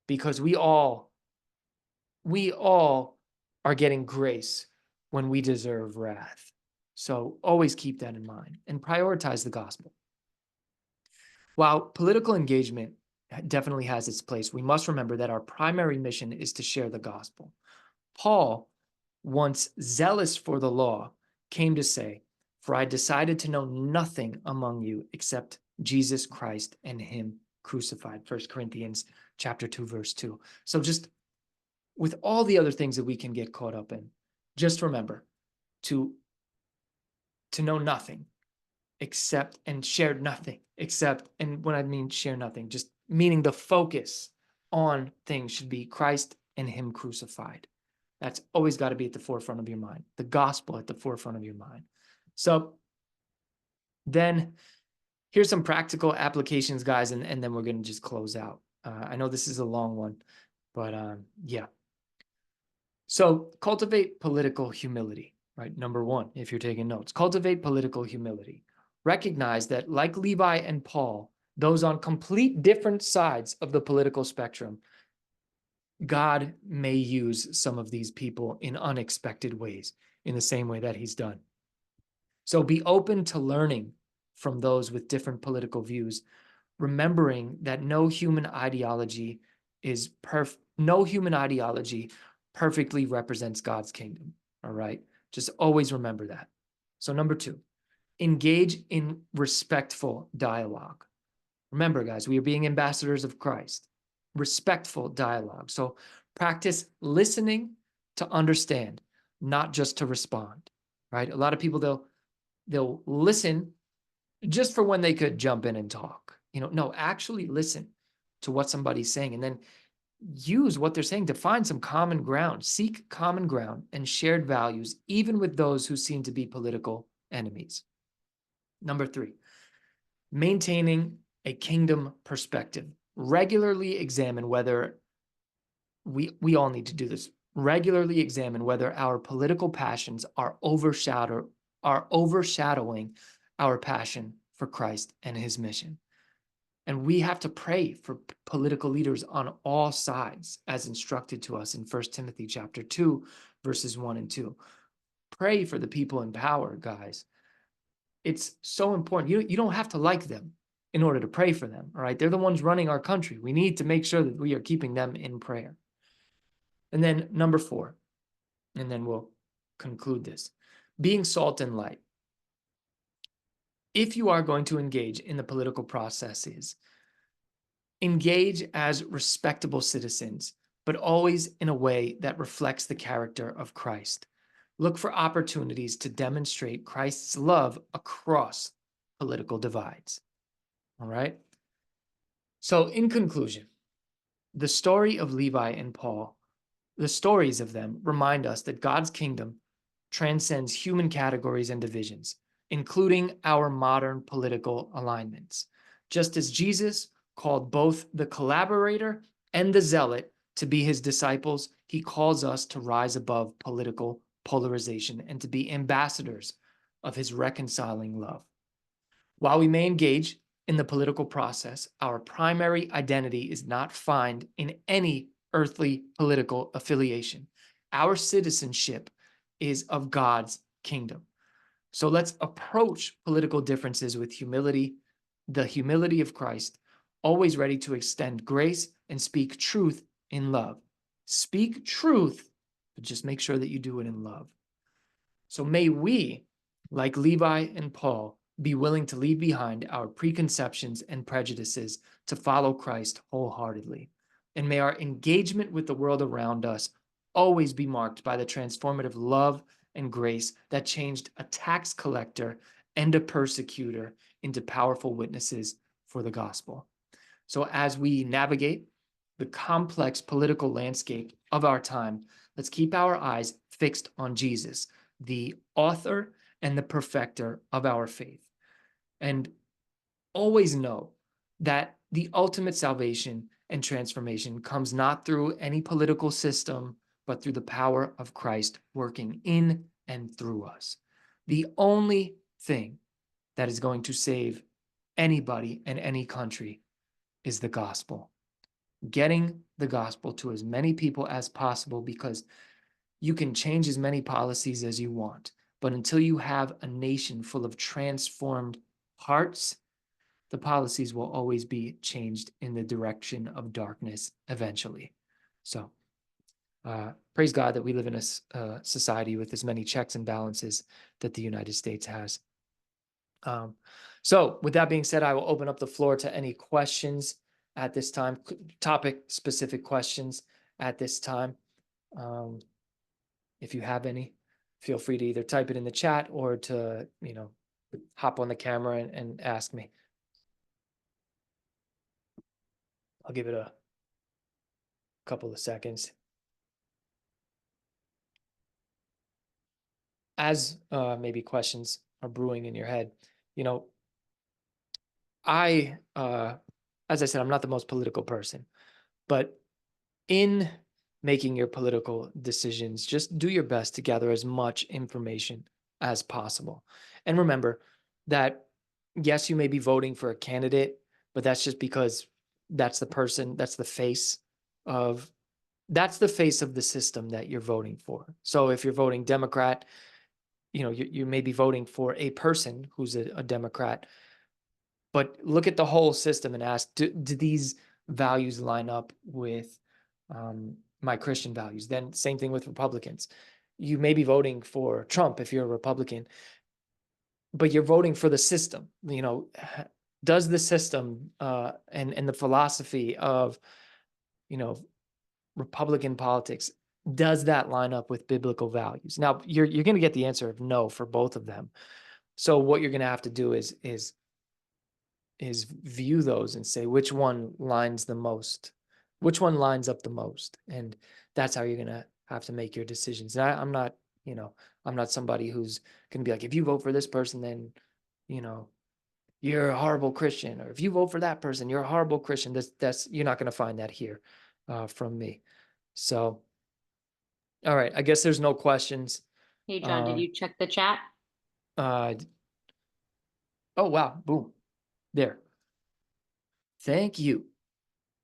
because we all are getting grace when we deserve wrath. So always keep that in mind and prioritize the gospel. While political engagement definitely has its place, we must remember that our primary mission is to share the gospel. Paul, once zealous for the law, came to say, "For I decided to know nothing among you except Jesus Christ and him crucified." 1 Corinthians chapter 2, verse 2. So just with all the other things that we can get caught up in, just remember to know nothing except, and share nothing except, and when I mean share nothing, just meaning the focus on things should be Christ and him crucified. That's always got to be at the forefront of your mind, the gospel at the forefront of your mind. So then here's some practical applications, guys, and then we're going to just close out. I know this is a long one, but yeah. So cultivate political humility, right? Number one, if you're taking notes, cultivate political humility. Recognize that, like Levi and Paul, those on complete different sides of the political spectrum, God may use some of these people in unexpected ways, in the same way that he's done. So be open to learning from those with different political views, remembering that no human ideology perfectly represents God's kingdom. All right. Just always remember that. So number two, engage in respectful dialogue. Remember, guys, we are being ambassadors of Christ. Respectful dialogue. So practice listening to understand, not just to respond, right? A lot of people, they'll listen just for when they could jump in and talk. No, actually listen to what somebody's saying and then use what they're saying to find some common ground. Seek common ground and shared values, even with those who seem to be political enemies. Number three, maintaining a kingdom perspective. Regularly examine whether we all need to do this. Regularly examine whether our political passions are overshadowing our passion for Christ and his mission. And we have to pray for political leaders on all sides, as instructed to us in 1 Timothy chapter 2, verses 1 and 2. Pray for the people in power, guys. It's so important. You don't have to like them in order to pray for them, all right? They're the ones running our country. We need to make sure that we are keeping them in prayer. And then number four, and then we'll conclude this, being salt and light. If you are going to engage in the political processes, engage as respectable citizens, but always in a way that reflects the character of Christ. Look for opportunities to demonstrate Christ's love across political divides. All right? So in conclusion, the story of Levi and Paul, the stories of them remind us that God's kingdom transcends human categories and divisions, including our modern political alignments. Just as Jesus called both the collaborator and the zealot to be his disciples, he calls us to rise above political polarization and to be ambassadors of his reconciling love. While we may engage in the political process, our primary identity is not found in any earthly political affiliation. Our citizenship is of God's kingdom. So let's approach political differences with humility, the humility of Christ, always ready to extend grace and speak truth in love. Speak truth, but just make sure that you do it in love. So may we, like Levi and Paul, be willing to leave behind our preconceptions and prejudices to follow Christ wholeheartedly. And may our engagement with the world around us always be marked by the transformative love and grace that changed a tax collector and a persecutor into powerful witnesses for the gospel. So as we navigate the complex political landscape of our time, let's keep our eyes fixed on Jesus, the author and the perfecter of our faith. And always know that the ultimate salvation and transformation comes not through any political system, but through the power of Christ working in and through us. The only thing that is going to save anybody in any country is the gospel. Getting the gospel to as many people as possible, because you can change as many policies as you want, but until you have a nation full of transformed hearts, the policies will always be changed in the direction of darkness eventually. So praise God that we live in a society with as many checks and balances that the United States has. So with that being said, I will open up the floor to any questions at this time, topic-specific questions at this time. If you have any, feel free to either type it in the chat or to, hop on the camera and ask me. I'll give it a couple of seconds. As maybe questions are brewing in your head, as I said, I'm not the most political person, but in making your political decisions, just do your best to gather as much information as possible. And remember that, yes, you may be voting for a candidate, but that's just because that's the person, that's the face of the system that you're voting for. So if you're voting Democrat, you may be voting for a person who's a Democrat, but look at the whole system and ask, do these values line up with my Christian values? Then same thing with Republicans. You may be voting for Trump if you're a Republican, but you're voting for the system. Does the system and the philosophy of, Republican politics, does that line up with biblical values? Now, you're going to get the answer of no for both of them. So what you're going to have to do is view those and say which one lines the most, which one lines up the most, and that's how you're going to have to make your decisions. And I'm not, I'm not somebody who's going to be like, if you vote for this person, then, you're a horrible Christian, or if you vote for that person, you're a horrible Christian. That's you're not going to find that here from me. So, all right, I guess there's no questions. Hey, John, did you check the chat? Oh, wow, boom, there. Thank you.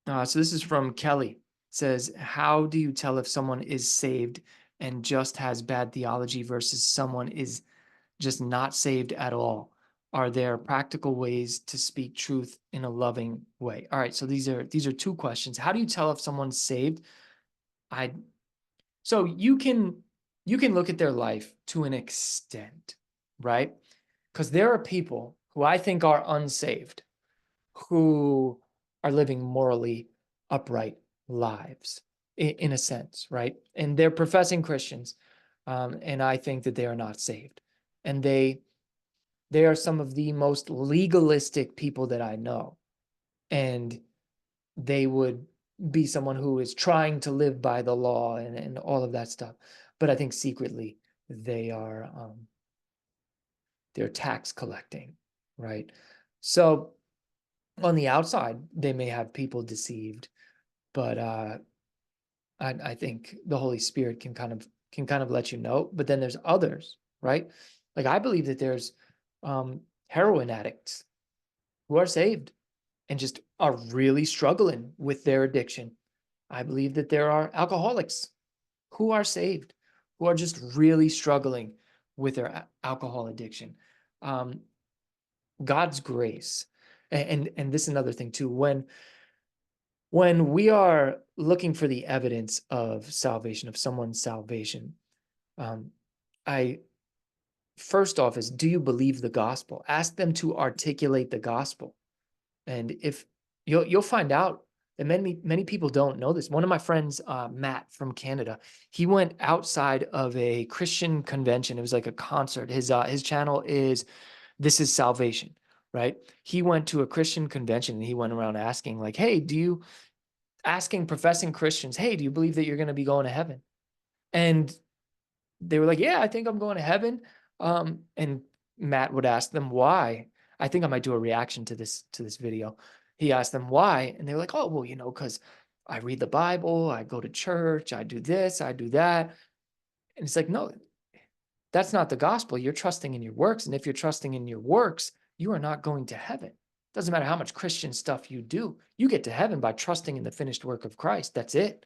So this is from Kelly. It says, how do you tell if someone is saved and just has bad theology versus someone is just not saved at all? Are there practical ways to speak truth in a loving way? All right, so these are two questions. How do you tell if someone's saved? So you can look at their life to an extent, right? Because there are people who I think are unsaved, who are living morally upright lives in a sense, right? And they're professing Christians, and I think that they are not saved. And they are some of the most legalistic people that I know. And they would be someone who is trying to live by the law and all of that stuff. But I think secretly they are they're tax collecting, right? So on the outside, they may have people deceived, but I think the Holy Spirit can kind of let you know. But then there's others, right? Like, I believe that there's heroin addicts who are saved and just are really struggling with their addiction. I believe that there are alcoholics who are saved, who are just really struggling with their alcohol addiction. Um, God's grace, and this is another thing too. When we are looking for the evidence of salvation, of someone's salvation, I first off is, do you believe the gospel? Ask them to articulate the gospel. And if you'll find out that many people don't know this. One of my friends, Matt from Canada, he went outside of a Christian convention. It was like a concert. His channel is This Is Salvation, right? He went to a Christian convention and he went around asking like, hey, asking professing Christians, hey, do you believe that you're going to be going to heaven? And they were like, yeah, I think I'm going to heaven. And Matt would ask them why. I think I might do a reaction to this video. He asked them why, and they were like, oh, well, because I read the Bible, I go to church, I do this, I do that. And it's like, no, that's not the gospel. You're trusting in your works. And if you're trusting in your works, you are not going to heaven. Doesn't matter how much Christian stuff you do. You get to heaven by trusting in the finished work of Christ. That's it,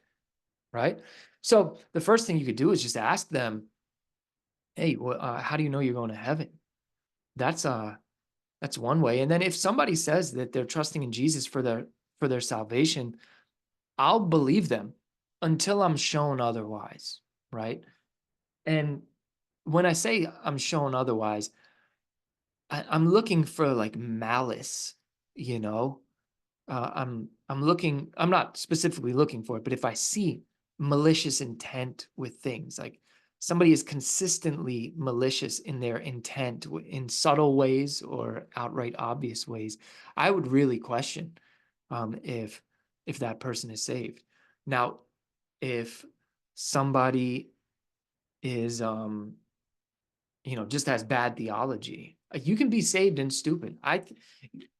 right? So the first thing you could do is just ask them, hey, how do you know you're going to heaven? That's one way. And then if somebody says that they're trusting in Jesus for their salvation, I'll believe them until I'm shown otherwise, right? And when I say I'm shown otherwise, I'm looking for like malice, you know. I'm not specifically looking for it, but if I see malicious intent with things, like somebody is consistently malicious in their intent in subtle ways or outright obvious ways, I would really question if that person is saved. Now, if somebody is just has bad theology, you can be saved and stupid.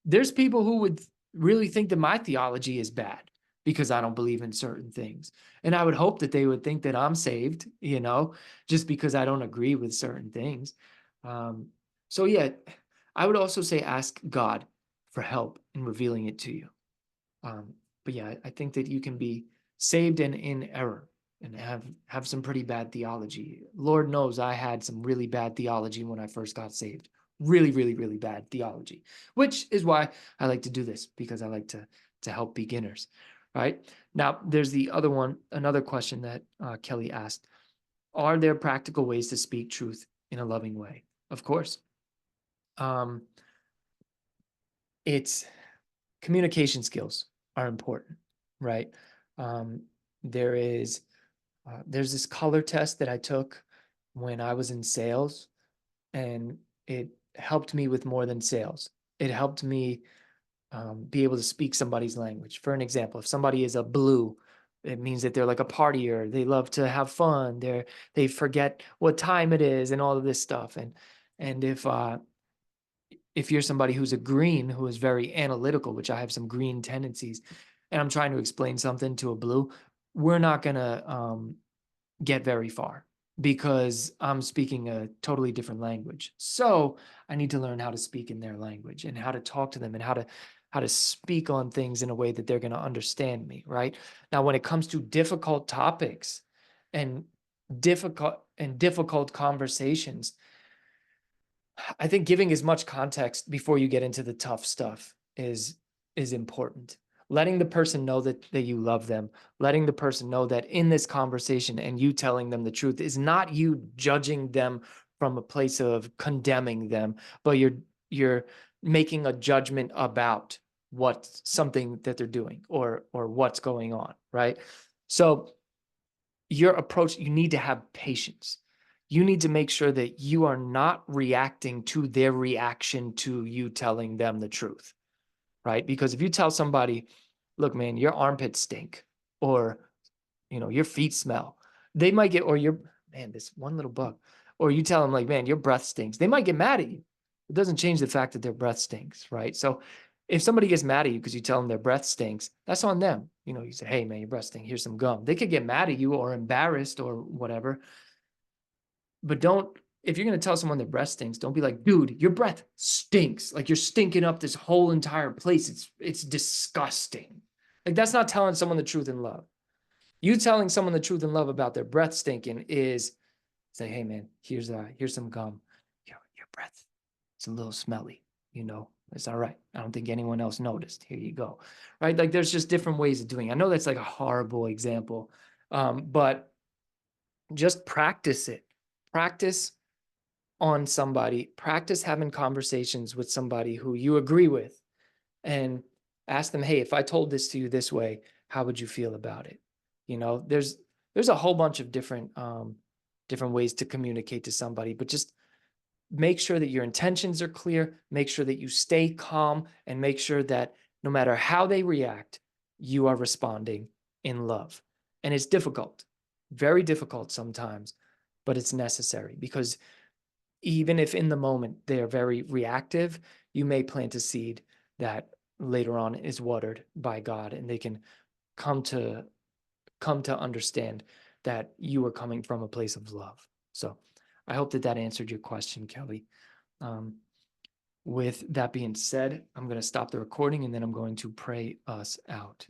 There's people who would really think that my theology is bad because I don't believe in certain things. And I would hope that they would think that I'm saved, just because I don't agree with certain things. So yeah, I would also say ask God for help in revealing it to you. But yeah, I think that you can be saved and in error and have some pretty bad theology. Lord knows I had some really bad theology when I first got saved. Really, really, really bad theology, which is why I like to do this, because I like to help beginners, right? Now, there's another question that Kelly asked. Are there practical ways to speak truth in a loving way? Of course. It's communication skills are important, right? Um, there's this color test that I took when I was in sales, and it helped me with more than sales. It helped me be able to speak somebody's language. For an example, if somebody is a blue, it means that they're like a partier. They love to have fun. They forget what time it is and all of this stuff. And if you're somebody who's a green, who is very analytical, which I have some green tendencies, and I'm trying to explain something to a blue, we're not going to get very far because I'm speaking a totally different language. So I need to learn how to speak in their language and how to talk to them and how to speak on things in a way that they're going to understand me, right? Now, when it comes to difficult topics and difficult conversations, I think giving as much context before you get into the tough stuff is important. Letting the person know that you love them, letting the person know that in this conversation and you telling them the truth is not you judging them from a place of condemning them, but you're making a judgment about something that they're doing or what's going on, right? So your approach, you need to have patience. You need to make sure that you are not reacting to their reaction to you telling them the truth, right? Because if you tell somebody, look, man, your armpits stink, or, your feet smell, they might get, or man, this one little bug, or you tell them like, man, your breath stinks. They might get mad at you. It doesn't change the fact that their breath stinks, right? So if somebody gets mad at you because you tell them their breath stinks, that's on them. You say, hey, man, your breath stinks. Here's some gum. They could get mad at you or embarrassed or whatever. But don't if you're going to tell someone their breath stinks, don't be like, dude, your breath stinks. Like you're stinking up this whole entire place. It's disgusting. Like that's not telling someone the truth in love. You telling someone the truth in love about their breath stinking is say, hey man, here's some gum. Your breath, it's a little smelly, it's all right. I don't think anyone else noticed. Here you go. Right? Like there's just different ways of doing it. I know that's like a horrible example, but just practice it. Practice on somebody, practice having conversations with somebody who you agree with and ask them, hey, if I told this to you this way, how would you feel about it? There's a whole bunch of different ways to communicate to somebody, but just make sure that your intentions are clear, make sure that you stay calm, and make sure that no matter how they react, you are responding in love. And it's difficult, very difficult sometimes, but it's necessary because even if in the moment they are very reactive, you may plant a seed that later on is watered by God, and they can come to understand that you are coming from a place of love. So I hope that answered your question, Kelly. With that being said, I'm going to stop the recording and then I'm going to pray us out.